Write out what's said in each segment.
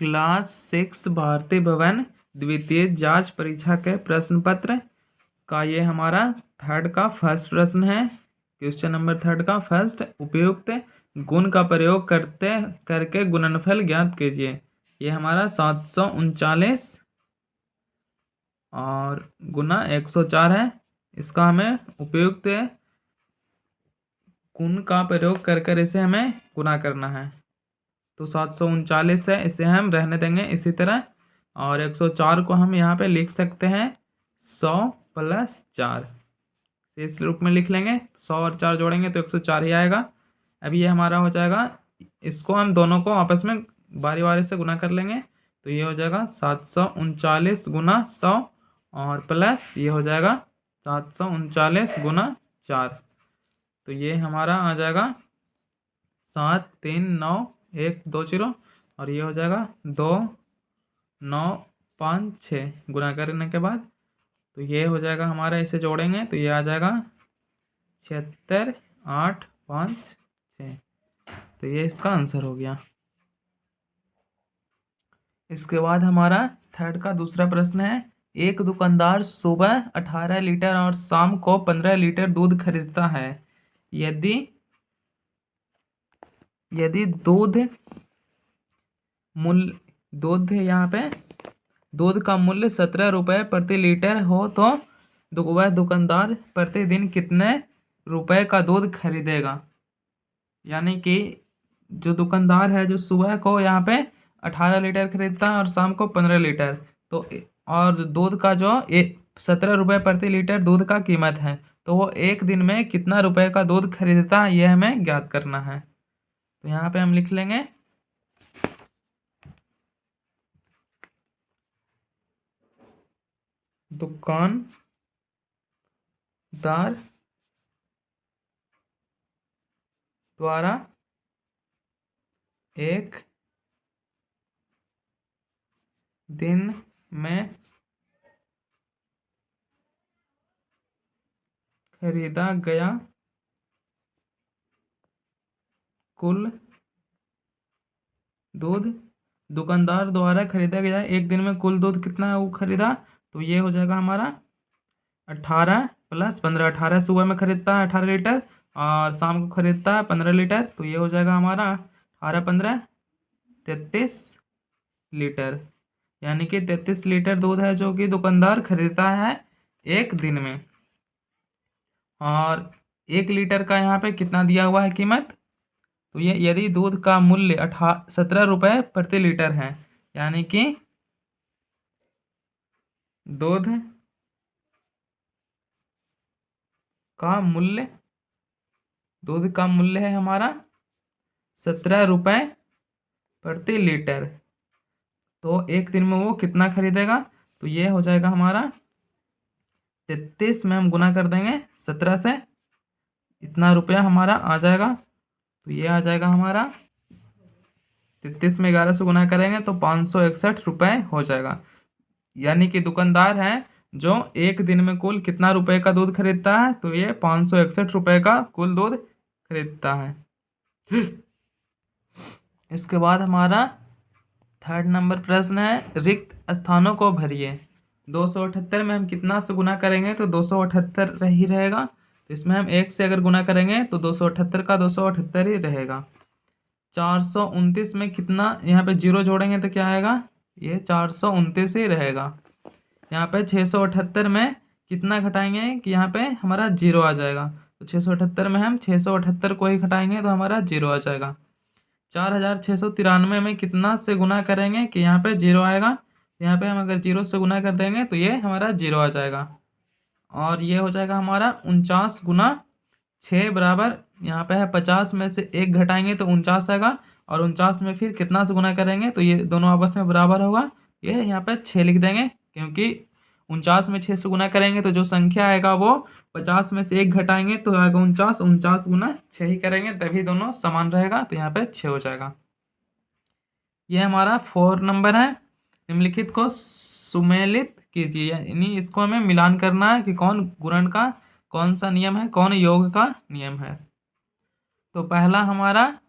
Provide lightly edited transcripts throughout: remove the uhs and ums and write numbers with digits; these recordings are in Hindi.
क्लास 6 भारतीय भवन द्वितीय जांच परीक्षा के प्रश्न पत्र का ये हमारा थर्ड का फर्स्ट प्रश्न है। क्वेश्चन नंबर थर्ड का फर्स्ट, उपयुक्त गुण का प्रयोग करके गुणनफल ज्ञात कीजिए। ये हमारा 739 और गुना 104 है। इसका हमें उपयुक्त गुण का प्रयोग कर इसे हमें गुना करना है। तो 739 है, इसे हम रहने देंगे इसी तरह। और 104 को हम यहाँ पे लिख सकते हैं 100 + 4, इस रूप में लिख लेंगे। 100 और 4 जोड़ेंगे तो 104 ही आएगा। अब ये हमारा हो जाएगा, इसको हम दोनों को आपस में बारी बारी से गुना कर लेंगे। तो ये हो जाएगा 739 गुना 100 और प्लस ये हो जाएगा 739 गुना 4। तो ये हमारा आ जाएगा 7 3 9 1 2 0 और ये हो जाएगा 2 9 5 6 गुना करने के बाद तो ये हो जाएगा हमारा, इसे जोड़ेंगे तो ये आ जाएगा 76 8 5 6। तो ये इसका आंसर हो गया। इसके बाद हमारा थर्ड का दूसरा प्रश्न है, एक दुकानदार सुबह 18 लीटर और शाम को 15 लीटर दूध खरीदता है। यदि यहाँ पे दूध का मूल्य 17 रुपये प्रति लीटर हो तो वह दुकानदार प्रतिदिन कितने रुपए का दूध खरीदेगा। यानी कि जो दुकानदार है जो सुबह को यहाँ पे 18 लीटर खरीदता है और शाम को 15 लीटर, तो और दूध का जो 17 रुपये प्रति लीटर दूध का कीमत है, तो वो एक दिन में कितना रुपए का दूध खरीदता है ये हमें ज्ञात करना है। तो यहाँ पे हम लिख लेंगे दुकानदार द्वारा एक दिन में खरीदा गया कुल दूध, दुकानदार द्वारा खरीदा गया एक दिन में कुल दूध कितना है वो खरीदा, तो ये हो जाएगा हमारा 18 + 15। 18 सुबह में खरीदता है 18 लीटर और शाम को खरीदता है 15 लीटर, तो ये हो जाएगा हमारा 18 15 33 लीटर। यानी कि 33 लीटर दूध है जो कि दुकानदार खरीदता है एक दिन में। और 1 लीटर का यहाँ पे कितना दिया हुआ है कीमत, तो ये यदि दूध का मूल्य 17 रुपये प्रति लीटर है, यानी कि दूध का मूल्य है हमारा 17 रुपये प्रति लीटर, तो एक दिन में वो कितना खरीदेगा, तो ये हो जाएगा हमारा 33 में हम गुना कर देंगे 17 से, इतना रुपया हमारा आ जाएगा। तो ये आ जाएगा हमारा 33 में 11 से गुना करेंगे तो 561 रुपये हो जाएगा। यानी कि दुकानदार है जो एक दिन में कुल कितना रुपए का दूध खरीदता है, तो ये 561 रुपये का कुल दूध खरीदता है। इसके बाद हमारा थर्ड नंबर प्रश्न है, रिक्त स्थानों को भरिए। 278 में हम कितना से गुना करेंगे तो 278 ही रहेगा, तो इसमें हम 1 से अगर गुना करेंगे तो 278 का 278 ही रहेगा। 429 में कितना यहाँ पे 0 जोड़ेंगे तो क्या आएगा, ये 429 ही रहेगा। यहाँ पे 678 में कितना घटाएंगे कि यहाँ पे हमारा 0 आ जाएगा, तो 678 में हम 678 को ही घटाएंगे तो हमारा 0 आ जाएगा। 4693 में कितना से गुना करेंगे कि यहाँ पे 0 आएगा, यहाँ पे हम अगर 0 से गुना कर देंगे तो ये हमारा 0 आ जाएगा। और ये हो जाएगा हमारा 49 गुना 6 बराबर, यहाँ पे है 50 में से 1 घटाएंगे तो 49 आएगा, और 49 में फिर कितना से गुना करेंगे तो ये दोनों आपस में बराबर होगा। ये यहाँ पे 6 लिख देंगे, क्योंकि 49 में 6 से गुना करेंगे तो जो संख्या आएगा वो 50 में से 1 घटाएंगे तो आएगा 49, 49 गुना 6 ही करेंगे तभी दोनों समान रहेगा, तो यहाँ पे 6 हो जाएगा। ये हमारा 4 नंबर है, निम्नलिखित को सुमेलित कीजिए, यानी इसको हमें मिलान करना है कि कौन गुणन का कौन सा नियम है, कौन योग का नियम है। तो पहला हमारा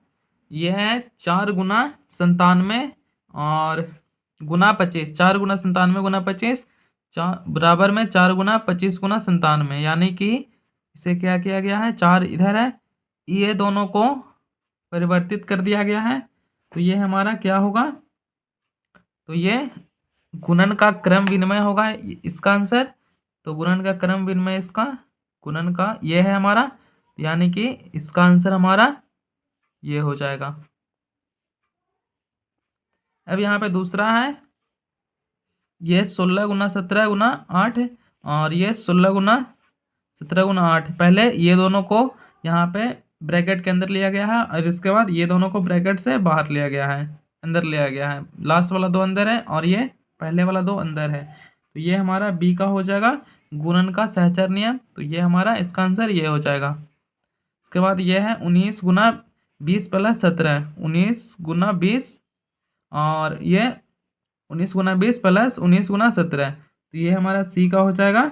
यह है 4 गुना 97 और गुना 25, 4 गुना 97 गुना 25, बराबर में 4 गुना 25 गुना 97, यानी कि इसे क्या किया गया है, 4 इधर है, ये दोनों को परिवर्तित कर दिया गया है। तो ये हमारा क्या होगा, तो ये गुणन का क्रम विनिमय होगा इसका आंसर। तो गुणन का क्रम विनिमय इसका गुणन का ये है हमारा, यानी कि इसका आंसर हमारा ये हो जाएगा। अब यहाँ पे दूसरा है, ये 16 गुना 17 गुना 8 और ये 16 गुना 17 गुना 8। पहले ये दोनों को यहाँ पे ब्रैकेट के अंदर लिया गया है और इसके बाद ये दोनों को ब्रैकेट से बाहर लिया गया है, अंदर लिया गया है। लास्ट वाला 2 अंदर है और ये पहले वाला 2 अंदर है। तो ये हमारा बी का हो जाएगा गुणन का सहचर नियम। तो ये हमारा इसका आंसर ये हो जाएगा। इसके बाद ये है 19 गुना 20 प्लस 17, 19 गुना 20 और ये 19 गुना 20 प्लस 19 गुना 17। तो ये हमारा सी का हो जाएगा।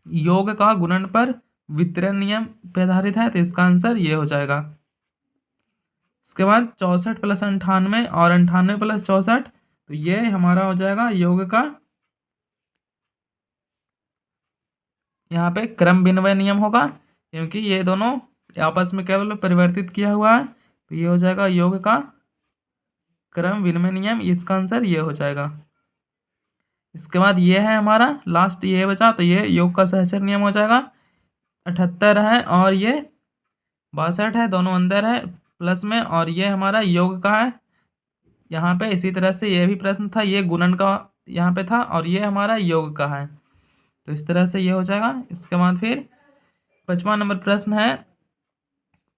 योग का गुणन पर वितरण नियम पे आधारित है, तो इसका आंसर ये हो जाएगा। इसके बाद 64 प्लस 98 और 98 प्लस 64, तो ये हमारा हो जाएगा योग का यहाँ पे क्रम विनिमय नियम होगा, क्योंकि ये दोनों आपस में केवल परिवर्तित किया हुआ है। तो ये हो जाएगा योग का क्रम विनिमय नियम, इसका आंसर ये हो जाएगा। इसके बाद ये है हमारा लास्ट ये बचा, तो ये योग का सहचर नियम हो जाएगा। 78 है और ये 62 है, दोनों अंदर है प्लस में, और ये हमारा योग का है यहाँ पे। इसी तरह से ये भी प्रश्न था, ये गुणन का यहाँ पे था और ये हमारा योग का है। तो इस तरह से ये हो जाएगा। इसके बाद फिर 55 नंबर प्रश्न है,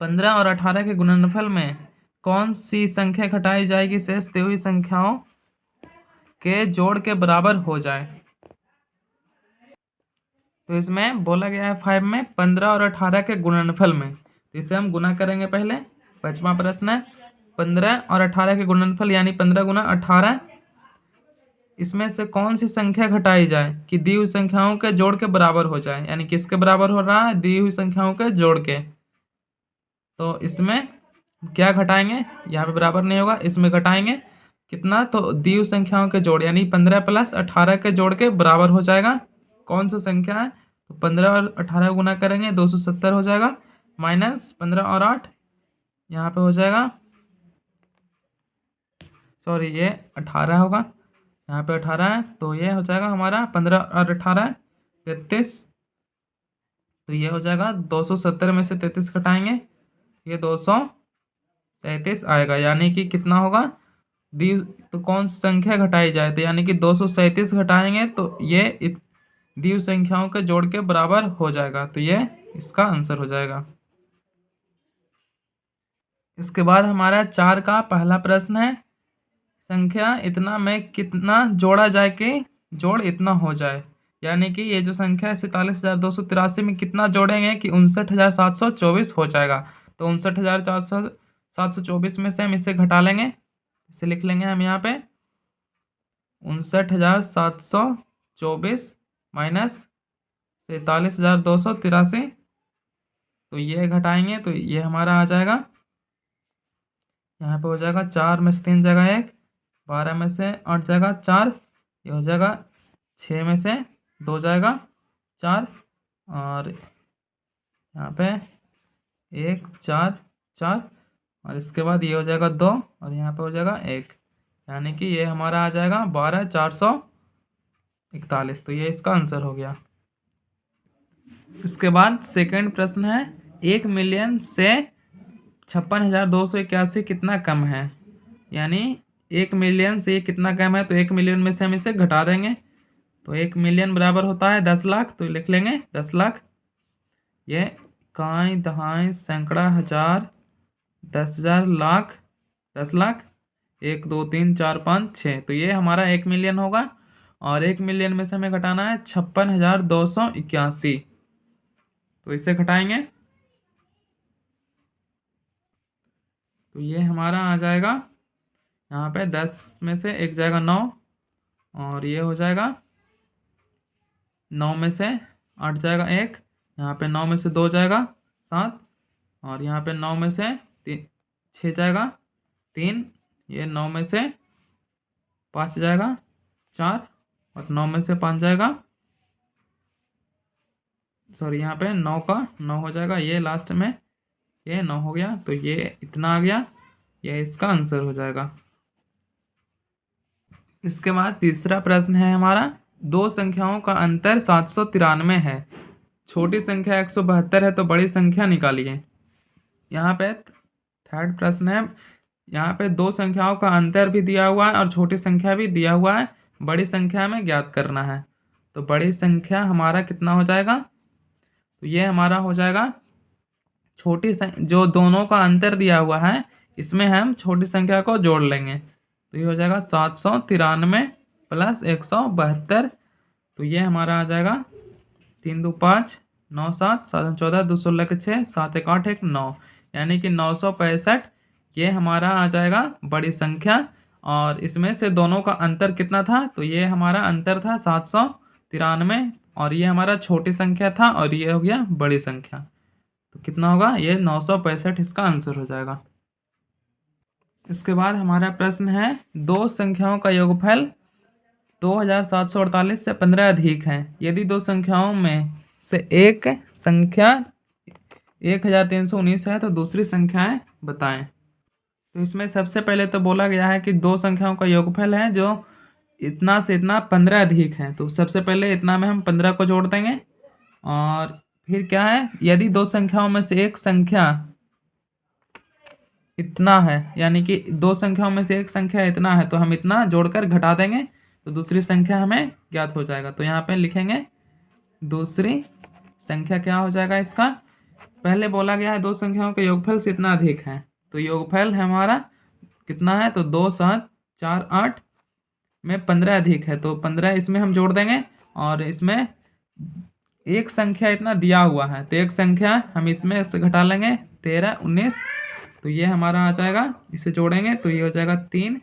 15 और 18 के गुणनफल में कौन सी संख्या घटाई जाएगी शेष दी हुई संख्याओं के जोड़ के बराबर हो जाए। तो इसमें बोला गया है 5 में 15 और 18 के गुणनफल में, तो इसे हम गुना करेंगे पहले। 55वां प्रश्न है 15 और 18 के गुणनफल यानी 15 गुना 18, इसमें से कौन सी संख्या घटाई जाए कि दी हुई संख्याओं के जोड़ के बराबर हो जाए, यानी किसके बराबर हो रहा है, दी हुई संख्याओं के जोड़ के। तो इसमें क्या घटाएंगे, यहाँ पे बराबर नहीं होगा, इसमें घटाएंगे कितना, तो दी हुई संख्याओं के जोड़ यानी 15 प्लस 18 के जोड़ के बराबर हो जाएगा। कौन सा संख्या है, तो 15 और 18 गुना करेंगे 270 हो जाएगा, माइनस 15 और 8 यहाँ पे हो जाएगा, सॉरी ये 18 होगा, यहाँ पे 18 है, तो ये हो जाएगा हमारा 15 और 18 33। तो ये हो जाएगा 270 में से 33 घटाएंगे, ये 237 आएगा, यानी कि कितना होगा दी, तो कौन सी संख्या घटाई जाए, तो यानी कि 237 घटाएंगे तो ये दी हुई संख्याओं के जोड़ के बराबर हो जाएगा। तो ये इसका आंसर हो जाएगा। इसके बाद हमारा 4 का पहला प्रश्न है, संख्या इतना में कितना जोड़ा जाए कि जोड़ इतना हो जाए, यानी कि ये जो संख्या है 47,283 में कितना जोड़ेंगे कि 59,724 हो जाएगा। तो 59,724 में से हम इसे घटा लेंगे, इसे लिख लेंगे हम यहाँ पे 59,724 माइनस 47,283। तो ये घटाएंगे तो ये हमारा आ जाएगा, यहाँ पे हो जाएगा 4 में से 3 जाएगा 1, 12 में से 8 जाएगा 4, ये हो जाएगा 6 में से 2 जाएगा 4, और यहाँ पे 1 4 4, और इसके बाद ये हो जाएगा 2 और यहाँ पे हो जाएगा 1, यानी कि ये हमारा आ जाएगा 12,441। तो ये इसका आंसर हो गया। इसके बाद सेकंड प्रश्न है, 1 मिलियन से 56,281 कितना कम है, यानी 1 मिलियन से ये कितना कम है, तो 1 मिलियन में से हम इसे घटा देंगे। तो 1 मिलियन बराबर होता है 10 लाख, तो लिख लेंगे 10 लाख, ये इकाई दहाई सैकड़ा हज़ार 10,000 लाख 10 लाख 1 2 3 4 5 6, तो ये हमारा 1 मिलियन होगा। और 1 मिलियन में से हमें घटाना है 56,281, तो इसे घटाएंगे तो ये हमारा आ जाएगा, यहाँ पे 10 में से 1 जाएगा 9, और ये हो जाएगा 9 में से 8 जाएगा 1, यहाँ पे 9 में से 2 जाएगा 7, और यहाँ पे 9 में से 6 जाएगा 3, ये 9 में से 5 जाएगा 4 और 9 में से 5 जाएगा, सॉरी यहाँ पे 9 का 9 हो जाएगा, ये लास्ट में ये 9 हो गया, तो ये इतना आ गया, ये इसका आंसर हो जाएगा। इसके बाद तीसरा प्रश्न है हमारा, दो संख्याओं का अंतर 793 है, छोटी संख्या 172 है, तो बड़ी संख्या निकालिए। यहाँ पे थर्ड प्रश्न है, यहाँ पे दो संख्याओं का अंतर भी दिया हुआ है और छोटी संख्या भी दिया हुआ है, बड़ी संख्या में ज्ञात करना है। तो बड़ी संख्या हमारा कितना हो जाएगा, तो ये हमारा हो जाएगा छोटी जो दोनों का अंतर दिया हुआ है इसमें हम छोटी संख्या को जोड़ लेंगे, तो ये हो जाएगा 793 प्लस 172, तो ये हमारा आ जाएगा 3 2 5 9 7 7 14 2 16 के 6 7 1 8 1 9, यानी कि 965, ये हमारा आ जाएगा बड़ी संख्या। और इसमें से दोनों का अंतर कितना था, तो ये हमारा अंतर था 793 और ये हमारा छोटी संख्या था और ये हो गया बड़ी संख्या, तो कितना होगा, ये 965 इसका आंसर हो जाएगा। इसके बाद हमारा प्रश्न है, दो संख्याओं का योगफल 2748 से 15 अधिक है, यदि दो संख्याओं में से एक संख्या 1319 है तो दूसरी संख्याएं बताएं। तो इसमें सबसे पहले तो बोला गया है कि दो संख्याओं का योगफल है जो इतना से इतना 15 अधिक है, तो सबसे पहले इतना में हम 15 को जोड़ देंगे। और फिर क्या है, यदि दो संख्याओं में से एक संख्या इतना है, यानी कि दो संख्याओं में से एक संख्या इतना है, तो हम इतना जोड़कर घटा देंगे तो दूसरी संख्या हमें ज्ञात हो जाएगा। तो यहाँ पे लिखेंगे दूसरी संख्या क्या हो जाएगा इसका, पहले बोला गया है दो संख्याओं के योगफल से इतना अधिक है, तो योगफल हमारा कितना है, तो 2 7 4 8 में 15 अधिक है, तो 15 इसमें हम जोड़ देंगे। और इसमें एक संख्या इतना दिया हुआ है, तो एक संख्या हम इसमें से घटा लेंगे 13 19, तो ये हमारा आ जाएगा, इसे जोड़ेंगे तो ये हो जाएगा 3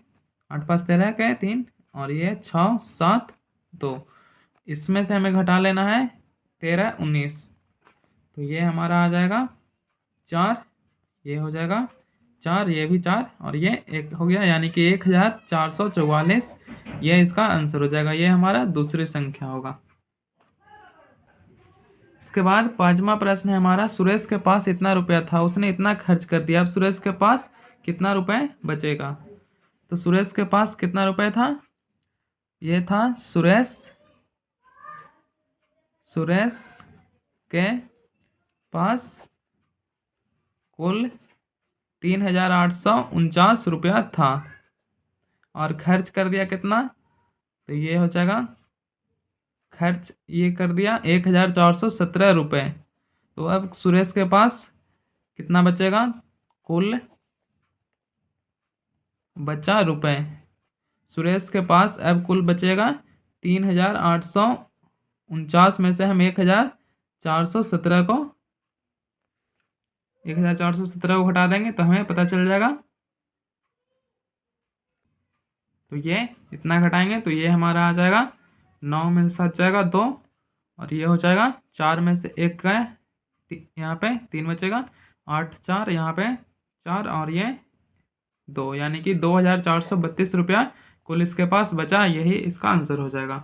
8 5 13 के 3 और ये 6 7 2, इसमें से हमें घटा लेना है 13 19, तो ये हमारा आ जाएगा 4, ये हो जाएगा 4, ये भी 4 और ये 1 हो गया, यानी कि 1444, ये इसका आंसर हो जाएगा, ये हमारा दूसरी संख्या होगा। इसके बाद पांचवा प्रश्न है हमारा, सुरेश के पास इतना रुपया था, उसने इतना खर्च कर दिया, अब सुरेश के पास कितना रुपए बचेगा। तो सुरेश के पास कितना रुपए था, ये था सुरेश के पास कुल 3849 रुपया था और खर्च कर दिया कितना, तो ये हो जाएगा खर्च ये कर दिया 1417 रुपये। तो अब सुरेश के पास कितना बचेगा, कुल बचा रुपए, सुरेश के पास अब कुल बचेगा 3849 में से हम 1417 को घटा देंगे तो हमें पता चल जाएगा, तो ये इतना घटाएंगे तो ये हमारा आ जाएगा 9 में से 7 जाएगा 2 और ये हो जाएगा 4 में से 1 का यहाँ पे 3 बचेगा, 8 4 यहाँ पे 4 और ये 2, यानी कि 2432 रुपया कुल इसके पास बचा, यही इसका आंसर हो जाएगा।